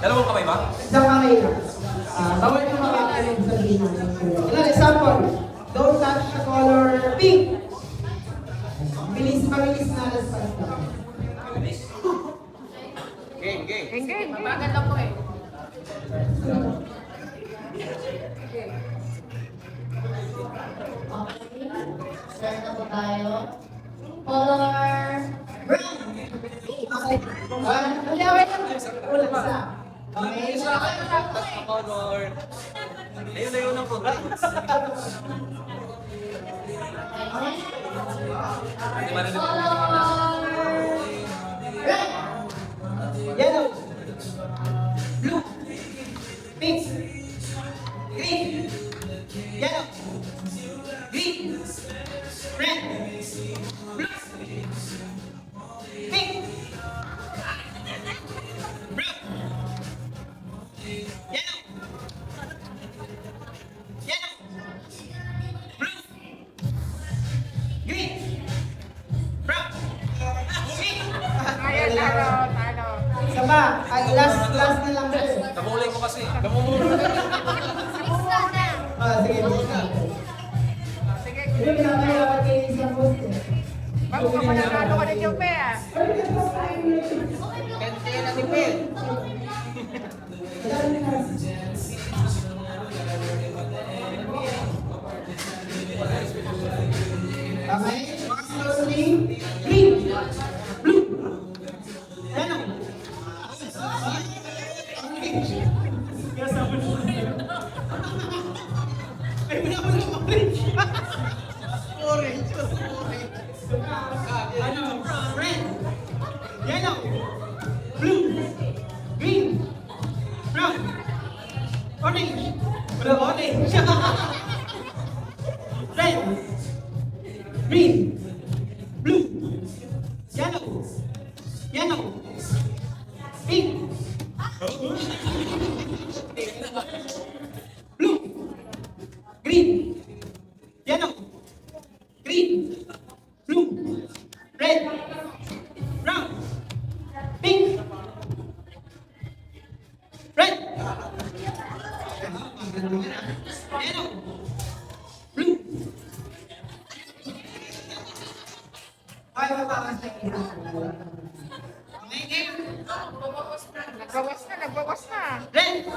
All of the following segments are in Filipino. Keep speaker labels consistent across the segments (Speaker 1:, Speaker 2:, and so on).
Speaker 1: Dalawang kamay ba?
Speaker 2: Isang kamay lang. Bawal yung mga kanin sabihin natin. Ilan example? Don't touch the color pink. Bilis, mabilis na alas pa.
Speaker 3: Game. Mabagal lang po eh.
Speaker 4: Start na po tayo. Color brown.
Speaker 2: Ulang sa.
Speaker 1: Color. Layo-layo ng program. Hindi ba rin
Speaker 4: Red.
Speaker 2: Yellow. Blue. Pink. Green. Yellow. Green. Red. Blue. Pink. Brown. Yellow. Yellow. Blue. Green. Brown. Pink.
Speaker 3: Ayan, talo.
Speaker 2: Isa pa. Ay, last na lang.
Speaker 1: Namulay ko kasi.
Speaker 2: Sige, bilis na.
Speaker 3: Sige,
Speaker 2: Hindi pinapahirapan kayo isang post eh.
Speaker 3: bago ka mananalo ka ng Jupe ah.
Speaker 2: Okay? Closely. Green. Blue. Yellow. Ay, wala mo na orange. Orange. Ano? Red. Yellow. Blue. Green. Brown. Orange. Wala orange. Red. Green. Blue. Yellow. Yellow. Pink. Blue. Green. Yellow. Green. Blue. Red. Brown. Pink. Red. Yellow. Blue. Ay,
Speaker 3: Nagbawas na.
Speaker 2: Red.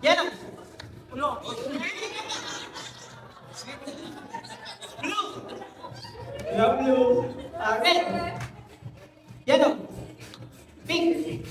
Speaker 2: Yellow. Blue. Blue. Red. Yellow. Pink.